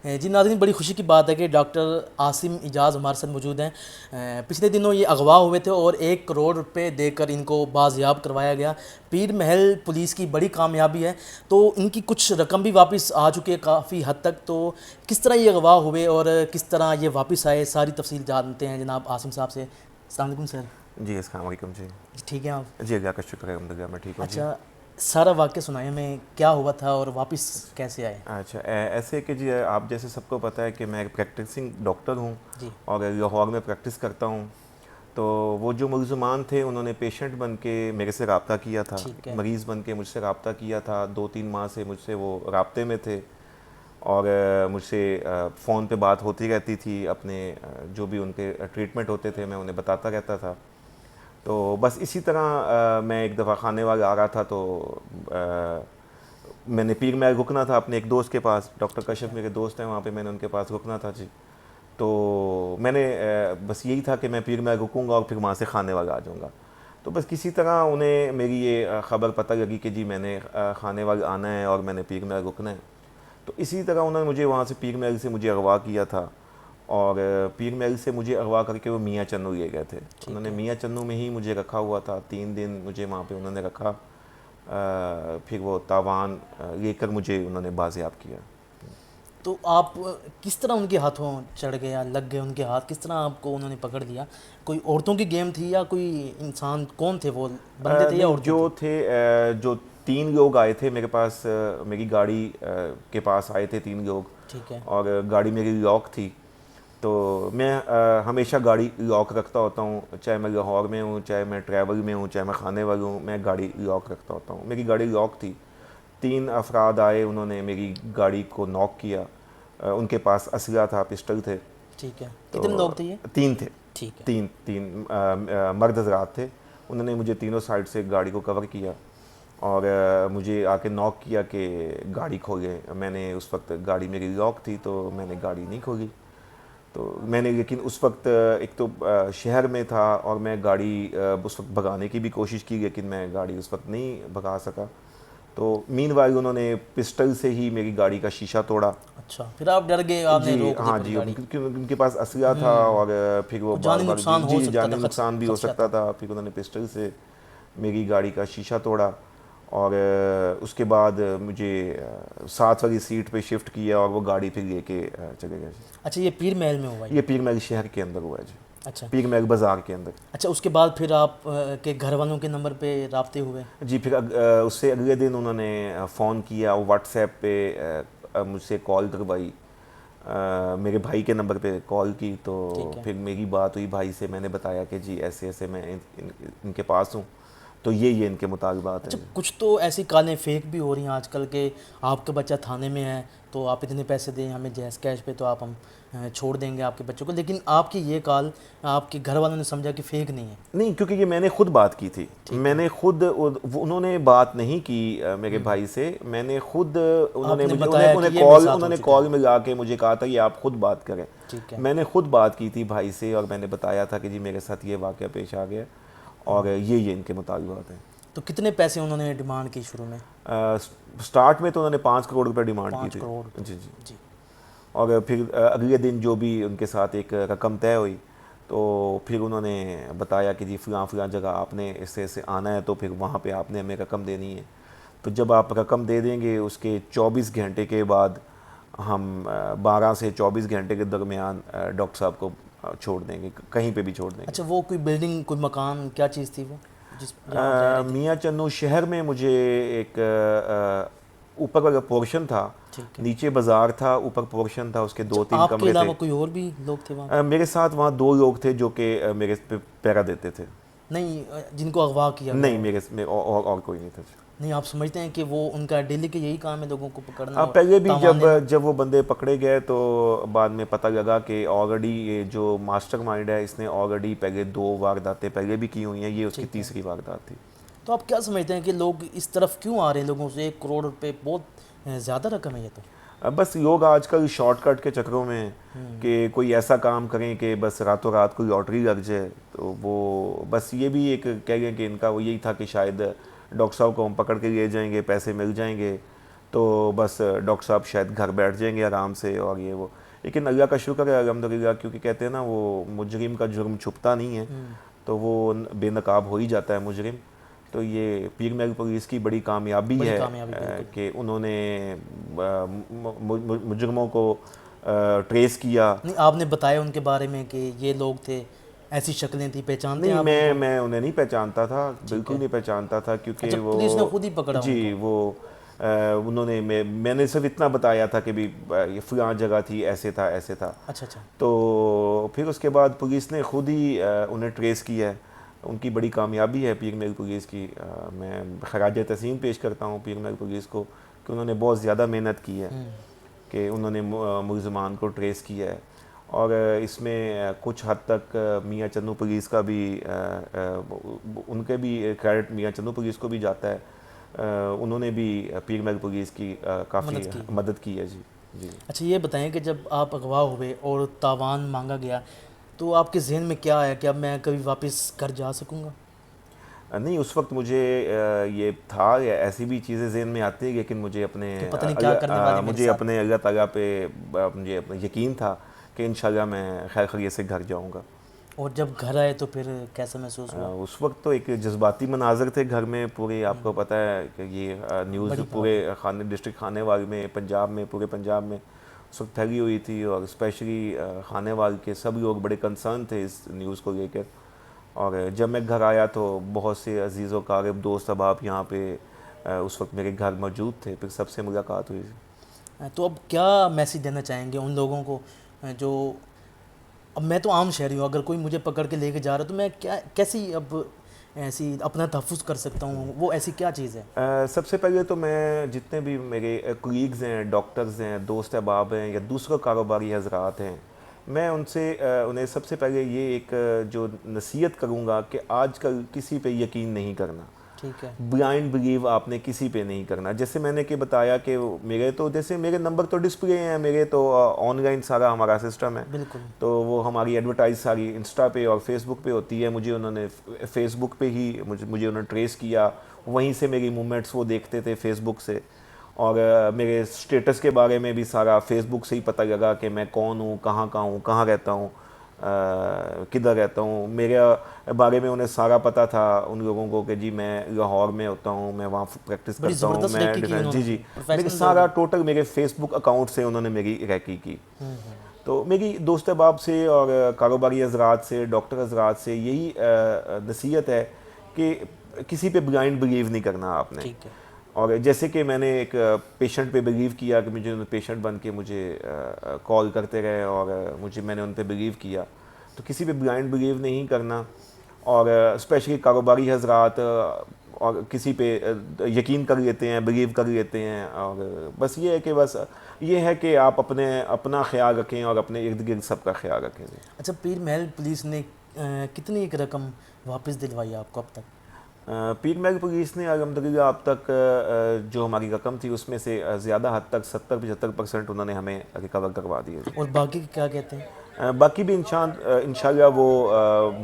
جی ناظرین، بڑی خوشی کی بات ہے کہ ڈاکٹر عاصم اعجاز ہمارے ساتھ موجود ہیں۔ پچھلے دنوں یہ اغوا ہوئے تھے اور 1 کروڑ روپے دے کر ان کو بازیاب کروایا گیا۔ پیر محل پولیس کی بڑی کامیابی ہے، تو ان کی کچھ رقم بھی واپس آ چکی ہے کافی حد تک۔ تو کس طرح یہ اغوا ہوئے اور کس طرح یہ واپس آئے، ساری تفصیل جانتے ہیں جناب عاصم صاحب سے۔ السلام علیکم سر۔ جی السلام علیکم جی۔ ٹھیک ہیں آپ؟ جی اللہ کا شکر ہے، الحمد للہ میں ٹھیک ہوں جی۔ اچھا، سارا واقعہ سنائیں ہمیں، کیا ہوا تھا اور واپس کیسے آئے؟ اچھا ایسے کہ جی آپ جیسے سب کو پتہ ہے کہ میں ایک پریکٹسنگ ڈاکٹر ہوں جی اور لاہور میں پریکٹس کرتا ہوں۔ تو وہ جو ملزمان تھے انہوں نے پیشنٹ بن کے میرے سے رابطہ کیا تھا، ٹھیک ہے، مریض بن کے مجھ سے رابطہ کیا تھا۔ 2-3 ماہ سے مجھ سے وہ رابطے میں تھے اور مجھ سے فون پہ بات ہوتی رہتی تھی، اپنے جو بھی ان کے ٹریٹمنٹ ہوتے تھے میں انہیں بتاتا رہتا تھا۔ تو بس اسی طرح میں ایک دفعہ خانے والا آ رہا تھا تو میں نے پیر محل رکنا تھا اپنے ایک دوست کے پاس، ڈاکٹر کشف میرے دوست ہیں وہاں پہ، میں نے ان کے پاس رکنا تھا جی۔ تو میں نے بس یہی تھا کہ میں پیر محل رکوں گا اور پھر وہاں سے خانے والا آ جاؤں گا۔ تو بس کسی طرح انہیں میری یہ خبر پتہ لگی کہ جی میں نے خانے والا آنا ہے اور میں نے پیر محل رکنا ہے۔ تو اسی طرح انہوں نے مجھے وہاں سے پیر محل سے مجھے اغوا کیا تھا اور پیر محل سے مجھے اغوا کر کے وہ میاں چنو لے گئے تھے۔ انہوں نے میاں چنو میں ہی مجھے رکھا ہوا تھا، 3 دن مجھے وہاں پہ انہوں نے رکھا، پھر وہ تاوان لے کر مجھے انہوں نے بازیاب کیا۔ تو آپ کس طرح ان کے ہاتھوں چڑھ گئے یا لگ گئے ان کے ہاتھ، کس طرح آپ کو انہوں نے پکڑ لیا؟ کوئی عورتوں کی گیم تھی یا کوئی انسان، کون تھے وہ، بندے تھے یا نہیں، عورتیں تھیں؟ جو 3 لوگ آئے تھے میرے پاس، میری گاڑی کے پاس آئے تھے 3 لوگ، ٹھیک ہے، اور گاڑی میری لاک تھی۔ تو میں ہمیشہ گاڑی لاک رکھتا ہوتا ہوں، چاہے میں لاہور میں ہوں، چاہے میں ٹریول میں ہوں، چاہے میں خانے والا ہوں، میں گاڑی لاک رکھتا ہوتا ہوں۔ میری گاڑی لاک تھی۔ 3 افراد آئے، انہوں نے میری گاڑی کو ناک کیا، ان کے پاس اسلحہ تھا، پسٹل تھے۔ ٹھیک ہے، تو کتنے لوگ تھے یہ؟ 3 تھے، ٹھیک ہے، 3 مرد حضرات تھے۔ انہوں نے مجھے تینوں سائڈ سے گاڑی کو کور کیا اور مجھے آ کے ناک کیا کہ گاڑی کھولیں۔ میں نے اس وقت گاڑی میری لاک تھی تو میں نے گاڑی نہیں کھولی۔ تو میں نے لیکن اس وقت ایک تو شہر میں تھا اور میں گاڑی اس وقت بھگانے کی بھی کوشش کی، لیکن میں گاڑی اس وقت نہیں بھگا سکا۔ تو مین وائل انہوں نے پسٹل سے ہی میری گاڑی کا شیشہ توڑا۔ اچھا، پھر آپ ڈر گئے، آپ نے جی روک دی ہاں پھر جی، گاڑی؟ کیونکہ ان کے پاس اسلحہ تھا اور پھر وہ کچھ بار جانی بار نقصان ہو سکتا جانی تھا، نقصان بھی ہو خدشہ سکتا تھا۔ پھر انہوں نے پسٹل سے میری گاڑی کا شیشہ توڑا اور اس کے بعد مجھے ساتھ والی سیٹ پہ شفٹ کیا اور وہ گاڑی پھر لے کے چلے گئے جی۔ اچھا، یہ پیر محل میں ہوا یہ پیر محل شہر کے اندر ہوا ہے جی، اچھا پیر محل بازار کے اندر۔ اچھا، اس کے بعد پھر آپ کے گھر والوں کے نمبر پہ رابطے ہوئے؟ جی پھر اس سے اگلے دن انہوں نے فون کیا، واٹس ایپ پہ مجھ سے کال کروائی، میرے بھائی کے نمبر پہ کال کی۔ تو ٹھیک ہے، پھر میری بات ہوئی بھائی سے، میں نے بتایا کہ جی ایسے ایسے میں ان کے پاس ہوں، تو یہ ان کے مطالبات ہیں اچھا جی۔ کچھ تو ایسی کالیں فیک بھی ہو رہی ہیں آج کل کہ آپ کا بچہ تھانے میں ہے تو آپ اتنے پیسے دیں ہمیں جہیز کیش پہ، تو ہم چھوڑ دیں گے آپ کے بچوں کو، لیکن آپ کی یہ کال آپ کے گھر والوں نے سمجھا کہ فیک نہیں ہے؟ نہیں، کیونکہ یہ میں نے خود بات کی تھی، ٹھیک میں ہے، نے خود، انہوں نے بات نہیں کی میرے بھائی سے، میں نے خود، انہوں آپ نے نے مجھے بتایا کہ یہ میرے ساتھ انہوں ہو نے چکا کال ہے؟ میں لا کے مجھے کہا تھا کہ آپ خود بات کریں۔ ٹھیک ہے، میں نے خود بات کی تھی بھائی سے اور میں نے بتایا تھا کہ جی میرے ساتھ یہ واقعہ پیش آ گیا اور یہ ان کے مطالبات ہیں۔ تو کتنے پیسے انہوں نے ڈیمانڈ کی شروع میں؟ سٹارٹ میں تو انہوں نے 5 کروڑ روپے ڈیمانڈ کی 5 تھی کروڑ جی جی۔ جی، اور پھر اگلے دن جو بھی ان کے ساتھ ایک رقم طے ہوئی تو پھر انہوں نے بتایا کہ جی فلاں فلاں جگہ آپ نے ایسے ایسے آنا ہے، تو پھر وہاں پہ آپ نے ہمیں رقم دینی ہے۔ تو جب آپ رقم دے دیں گے اس کے 24 گھنٹے کے بعد ہم 12 سے 24 گھنٹے کے درمیان ڈاکٹر صاحب کو چھوڑ دیں گے، کہیں پہ بھی چھوڑ دیں گے۔ اچھا وہ کوئی بلڈنگ، کوئی مکان، کیا چیز تھی وہ جہاں آپ رہ رہے تھے؟ میاں چنو شہر میں مجھے ایک اوپر والا پورشن تھا، ٹھیک ہے، نیچے بازار تھا، اوپر پورشن تھا، اس کے اچھا 2-3 آپ کے کمرے تھے۔ علاوہ کوئی اور بھی لوگ تھے وہاں پہ؟ میرے ساتھ وہاں 2 لوگ تھے جو کہ میرے پہ پہرا دیتے تھے۔ نہیں، جن کو اغوا کیا گیا نہیں، ہو؟ میرے اور کوئی نہیں تھا۔ نہیں، آپ سمجھتے ہیں کہ وہ ان کا ڈیلی کا یہی کام ہے لوگوں کو پکڑنا اور پہلے بھی تاوانے نا؟ جب وہ بندے پکڑے گئے تو بعد میں پتہ لگا کہ آلریڈی یہ جو ماسٹر مائنڈ ہے اس نے آلریڈی پہلے 2 وارداتیں پہلے بھی کی ہوئی ہیں، یہ اس کی تیسری واردات تھی۔ تو آپ کیا سمجھتے ہیں کہ لوگ اس طرف کیوں آ رہے ہیں لوگوں سے؟ 1 کروڑ روپے بہت زیادہ رقم ہے یہ تو۔ بس لوگ آج کل شارٹ کٹ کے چکروں میں ہیں کہ کوئی ایسا کام کریں کہ بس راتوں رات کوئی لاٹری لگ جائے، تو وہ بس یہ بھی ایک کہہ گئے کہ ان کا وہ یہی تھا کہ شاید ڈاکٹر صاحب کو ہم پکڑ کے لے جائیں گے، پیسے مل جائیں گے، تو بس ڈاکٹر صاحب شاید گھر بیٹھ جائیں گے آرام سے اور یہ وہ. لیکن اللہ کا شکر ہے الحمدللہ, کیونکہ کہتے ہیں نا وہ مجرم کا جرم چھپتا نہیں ہے, تو وہ بے نقاب ہو ہی جاتا ہے مجرم. تو یہ پیر محل پولیس کی بڑی کامیابی ہے کہ انہوں نے مجرموں کو ٹریس کیا. نہیں, آپ نے بتایا ان کے بارے میں کہ یہ لوگ تھے, ایسی شکلیں تھیں, پہچانتے ہیں آپ؟ نہیں, میں انہیں نہیں پہچانتا تھا, بالکل نہیں پہچانتا تھا, کیونکہ وہ پولیس نے خود ہی پکڑا جی وہ انہوں نے میں نے صرف اتنا بتایا تھا کہ بھی یہ فلاں جگہ تھی, ایسے تھا ایسے تھا. اچھا اچھا. تو پھر اس کے بعد پولیس نے خود ہی انہیں ٹریس کیا ہے. ان کی بڑی کامیابی ہے پیر محل پولیس کی. میں خراج تحسین پیش کرتا ہوں پیر محل پولیس کو کہ انہوں نے بہت زیادہ محنت کی ہے کہ انہوں نے ملزمان کو ٹریس کیا ہے. اور اس میں کچھ حد تک میاں چنو پولیس کا بھی ان کے بھی کریڈٹ میاں چنو پولیس کو بھی جاتا ہے. انہوں نے بھی پیر محل پولیس کی کافی مدد کی ہے. جی جی. اچھا, یہ بتائیں کہ جب آپ اغوا ہوئے اور تاوان مانگا گیا تو آپ کے ذہن میں کیا آیا کہ اب میں کبھی واپس گھر جا سکوں گا؟ نہیں, اس وقت مجھے یہ تھا, ایسی بھی چیزیں ذہن میں آتی ہیں, لیکن مجھے اپنے اللہ تعالیٰ پہ مجھے اپنا یقین تھا کہ انشاءاللہ میں خیر خیریت سے گھر جاؤں گا. اور جب گھر آئے تو پھر کیسا محسوس ہوا؟ اس وقت تو ایک جذباتی مناظر تھے گھر میں پورے. آپ کو پتہ ہے کہ یہ نیوز پورے ڈسٹرکٹ خانے وال میں, پنجاب میں, پورے پنجاب میں اس وقت پھیلی ہوئی تھی, اور اسپیشلی خانے وال کے سب لوگ بڑے کنسرن تھے اس نیوز کو لے کر. اور جب میں گھر آیا تو بہت سے عزیز و قارب دوست احباب یہاں پہ اس وقت میرے گھر موجود تھے, پھر سب سے ملاقات ہوئی. تو اب کیا میسیج دینا چاہیں گے ان لوگوں کو جو, اب میں تو عام شہری ہوں, اگر کوئی مجھے پکڑ کے لے کے جا رہا تو میں کیسی اب ایسی اپنا تحفظ کر سکتا ہوں, وہ ایسی کیا چیز ہے؟ سب سے پہلے تو میں جتنے بھی میرے کولیگز ہیں, ڈاکٹرز ہیں, دوست احباب ہیں, یا دوسرے کاروباری حضرات ہیں, میں انہیں سب سے پہلے یہ ایک جو نصیحت کروں گا کہ آج کل کسی پہ یقین نہیں کرنا. ٹھیک ہے. بلائنڈ بلیو آپ نے کسی پہ نہیں کرنا. جیسے میں نے کہ بتایا کہ جیسے میرے نمبر تو ڈسپلے ہیں, میرے تو آن لائن سارا ہمارا سسٹم ہے. بالکل. تو وہ ہماری ایڈورٹائز ساری انسٹا پہ اور فیس بک پہ ہوتی ہے. مجھے انہوں نے فیس بک پہ ہی مجھے انہوں نے ٹریس کیا, وہیں سے میری موومنٹس وہ دیکھتے تھے فیس بک سے. اور میرے اسٹیٹس کے بارے میں بھی سارا فیس بک سے ہی پتہ لگا کہ میں کون ہوں, کہاں کا ہوں, کہاں رہتا ہوں, کدھر رہتا ہوں. میرے بارے میں انہیں سارا پتہ تھا ان لوگوں کو کہ جی میں لاہور میں ہوتا ہوں, میں وہاں پریکٹس کرتا ہوں, میں جی میرے سارا ٹوٹل میرے فیس بک اکاؤنٹ سے انہوں نے میری ریکی کی. تو میری دوست احباب سے اور کاروباری حضرات سے, ڈاکٹر حضرات سے یہی نصیحت ہے کہ کسی پہ بلائنڈ بلیو نہیں کرنا آپ نے. اور جیسے کہ میں نے ایک پیشنٹ پہ بلیو کیا کہ مجھے پیشنٹ بن کے مجھے کال کرتے رہے اور میں نے ان پہ بلیو کیا, تو کسی پہ بلائنڈ بلیو نہیں کرنا. اور اسپیشلی کاروباری حضرات اور کسی پہ یقین کر لیتے ہیں, بلیو کر لیتے ہیں. اور بس یہ ہے کہ بس یہ ہے کہ آپ اپنا خیال رکھیں اور اپنے ارد گرد سب کا خیال رکھیں. اچھا, پیر محل پولیس نے کتنی ایک رقم واپس دلوائی آپ کو اب تک؟ پیر محل پولیس نے الحمدللہ اب تک جو ہماری رقم تھی اس میں سے زیادہ حد تک 70-75% انہوں نے ہمیں ریکور کروا دی ہے. اور باقی کیا کہتے ہیں؟ باقی بھی انشاءاللہ وہ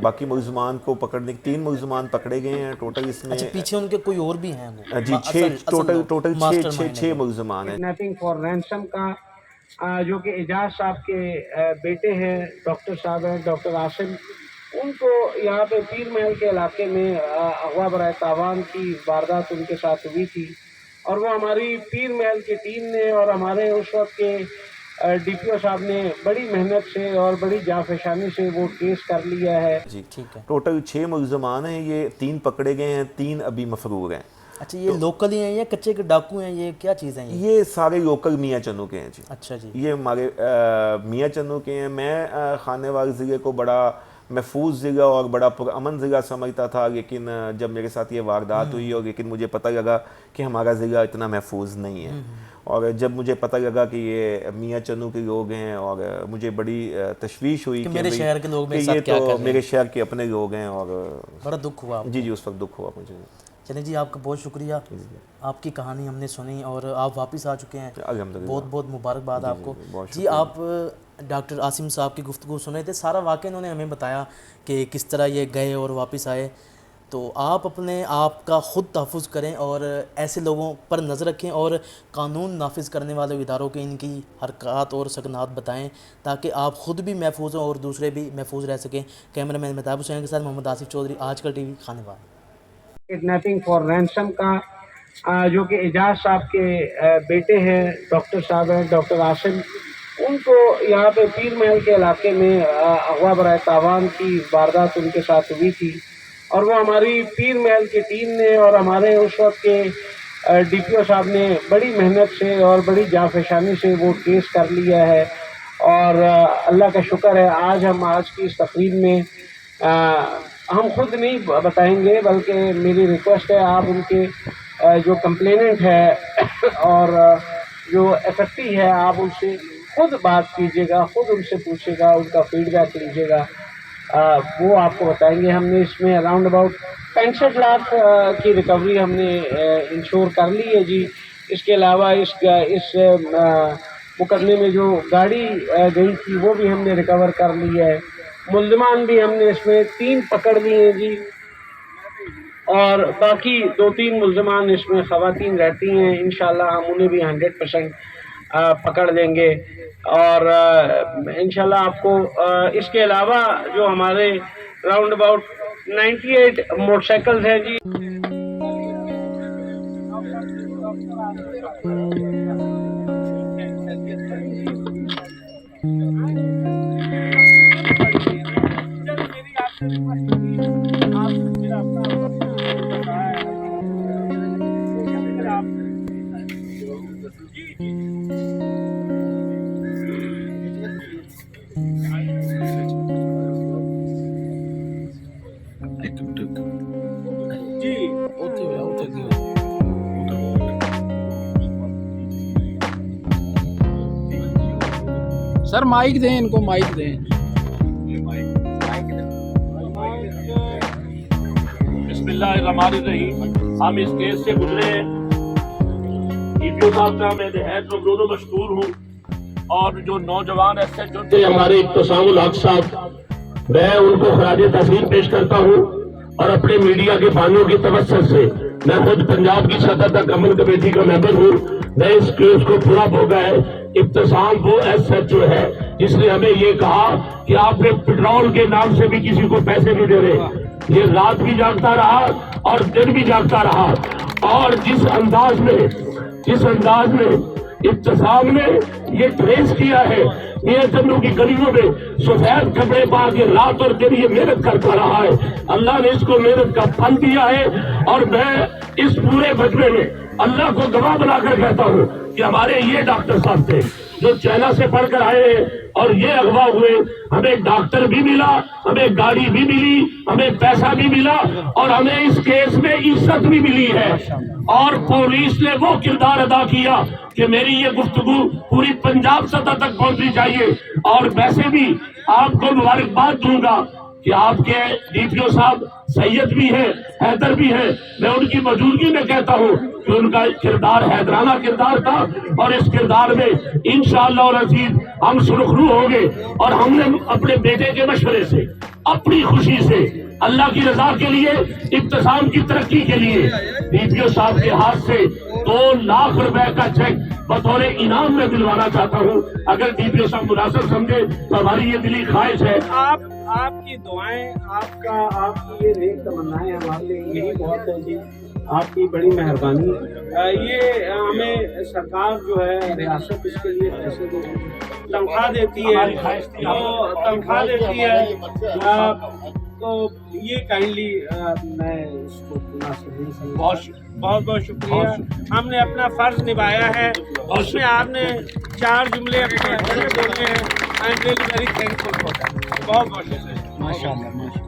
باقی ملزمان کو پکڑنے 3 ملزمان پکڑے گئے ہیں ٹوٹل. اس میں اچھا, پیچھے ان کے کوئی اور بھی ہیں؟ وہ جی 6 6 ملزمان ہیں. کڈنیپنگ فار رینسم کا جو کہ اعجاز صاحب کے بیٹے ہیں, ڈاکٹر صاحب ہیں, ڈاکٹر عاصم, ان کو یہاں پہ پیر محل کے علاقے میں اغوا برائے تاوان کی واردات ان کے ساتھ ہوئی تھی. اور وہ ہماری پیر محل کی ٹیم نے اور ہمارے اس وقت کے ڈی پی او صاحب نے بڑی محنت سے اور بڑی جانفشانی سے وہ کیس کر لیا ہے. جی ٹوٹل 6 ملزمان ہیں. یہ 3 پکڑے گئے ہیں, 3 ابھی مفرور ہیں. اچھا, یہ لوکل ہی ہیں یا کچے کے ڈاکو ہیں, یہ کیا چیز ہیں؟ یہ سارے لوکل میاں چنو کے ہیں. جی اچھا جی, یہ ہمارے میاں چنو کے ہیں. میں خانے وال ضلع کو بڑا محفوظ ضلع اور بڑا پرامن ضلع سمجھتا تھا, لیکن جب میرے ساتھ یہ واردات ہوئی اور لیکن مجھے پتہ لگا کہ ہمارا ضلع اتنا محفوظ نہیں ہے. اور جب مجھے پتہ لگا کہ یہ میاں چنو کے لوگ ہیں اور مجھے بڑی تشویش ہوئی کہ میرے شہر کے لوگ یہ تو میرے شہر کے اپنے لوگ ہیں, اور بڑا دکھ ہوا. جی اس وقت دکھ ہوا مجھے. چلیں جی, آپ کا بہت شکریہ, آپ کی کہانی ہم نے سنی اور آپ واپس آ چکے ہیں, بہت بہت مبارکباد آپ کو. جی, آپ ڈاکٹر عاصم صاحب کی گفتگو سن رہے تھے, سارا واقعہ انہوں نے ہمیں بتایا کہ کس طرح یہ گئے اور واپس آئے. تو آپ اپنے آپ کا خود تحفظ کریں اور ایسے لوگوں پر نظر رکھیں اور قانون نافذ کرنے والے اداروں کے ان کی حرکات اور سکنات بتائیں تاکہ آپ خود بھی محفوظ ہوں اور دوسرے بھی محفوظ رہ سکیں۔ کیمرہ مین مہتاب حسین کے ساتھ محمد آصف چودھری، آج کل ٹی وی، خانوار۔ کڈنیپنگ فار رینسم کا جو کہ اعجاز صاحب کے بیٹے ہیں، ڈاکٹر صاحب ہیں ڈاکٹر عاصم، ان کو یہاں پہ پیر محل کے علاقے میں اغوا برائے تاوان کی واردات ان کے ساتھ ہوئی تھی، اور وہ ہماری پیر محل کی ٹیم نے اور ہمارے اس وقت کے ڈی پی او صاحب نے بڑی محنت سے اور بڑی جانفشانی سے وہ کیس کر لیا ہے، اور اللہ کا شکر ہے آج کی اس تقریب میں ہم خود نہیں بتائیں گے، بلکہ میری ریکویسٹ ہے آپ ان کے جو کمپلیننٹ ہے اور جو افیکٹی ہے آپ ان سے خود بات کیجیے گا، خود ان سے پوچھے گا، ان کا فیڈ بیک لیجیے گا، وہ آپ کو بتائیں گے۔ ہم نے اس میں اراؤنڈ اباؤٹ 65 لاکھ کی ریکوری ہم نے انشور کر لی ہے جی۔ اس کے علاوہ اس مقدمے میں جو گاڑی گئی تھی وہ بھی ہم نے ریکور کر لی ہے۔ ملزمان بھی ہم نے اس میں 3 پکڑ لیے ہیں جی، اور باقی 2-3 ملزمان اس میں خواتین رہتی ہیں، انشاءاللہ ہم انہیں بھی 100% پکڑ لیں گے، اور انشاءاللہ آپ کو اس کے علاوہ جو ہمارے راؤنڈ اباؤٹ 98 موٹر سائیکلز ہیں جی۔ سر مائک دیں ان کو، مائک دیں۔ بسم اللہ الرحمن الرحیم۔ ہم اس کیس سے گزرے ہیں، ڈی پی او صاحب کا میں نہایت ممنون و مشکور ہوں، اور جو نوجوان ایس ایچ او تھے ہمارے ابتسام الحق صاحب، میں ان کو خراج تحسین پیش کرتا ہوں، اور اپنے میڈیا کے بانیوں کی توسط سے میں خود پنجاب کی صدر تک عمل کمیٹی کا ممبر ہوں، میں اس کیس کو پورا بھوگا ہے۔ ابتسام وہ ایس ایچ او ہے جس نے ہمیں یہ کہا کہ آپ نے پیٹرول کے نام سے بھی کسی کو پیسے نہیں دے رہے۔ یہ رات بھی جاگتا رہا اور دن بھی جاگتا رہا، اور جس انداز میں ابتسام نے یہ ٹریس کیا ہے، یہ جنگلوں کی گلیوں میں سفید کپڑے پا کے رات اور دن یہ محنت کرتا رہا ہے، اللہ نے اس کو محنت کا پھل دیا ہے۔ اور میں اس پورے مجمع میں اللہ کو گواہ بنا کر کہتا ہوں کہ ہمارے یہ ڈاکٹر صاحب تھے جو چائنا سے پڑھ کر آئے ہیں اور یہ اغوا ہوئے، ہمیں ڈاکٹر بھی ملا، ہمیں گاڑی بھی ملی، ہمیں پیسہ بھی ملا، اور ہمیں اس کیس میں عزت بھی ملی ہے، اور پولیس نے وہ کردار ادا کیا کہ میری یہ گفتگو پوری پنجاب سطح تک پہنچنی چاہیے۔ اور ویسے بھی آپ کو مبارکباد دوں گا کہ آپ کے ڈی پی او صاحب سید بھی ہیں، حیدر بھی ہیں، میں ان کی موجودگی میں کہتا ہوں کہ ان کا کردار حیدرانہ کردار تھا، اور اس کردار میں انشاءاللہ العزیز ہم سرخرو ہوں گے، اور ہم نے اپنے بیٹے کے مشورے سے، اپنی خوشی سے، اللہ کی رضا کے لیے، ابتسام کی ترقی کے لیے ڈی پی او صاحب کے ہاتھ سے 2 لاکھ روپے کا چیک بطور انعام میں دلوانا چاہتا ہوں۔ اگر ڈی پی او صاحب مناسب سمجھے تو ہماری یہ دلی خواہش ہے۔ آپ کی دعائیں، آپ کی یہ نیک تمنائیں ہمارے لیے یہی بہت ہے جی، آپ کی بڑی مہربانی۔ یہ ہمیں سرکار جو ہے ریاست اس کے لیے پیسے تنخواہ دیتی ہے، تو یہ کائنڈلی میں اس کو مناسب نہیں سمجھتا۔ بہت بہت شکریہ، ہم نے اپنا فرض نبھایا ہے، اور اس میں آپ نے 4 جملے اپنے بولے ہیں، I am really very thankful for that. بہت بہت شکریہ۔ ماشاء اللہ۔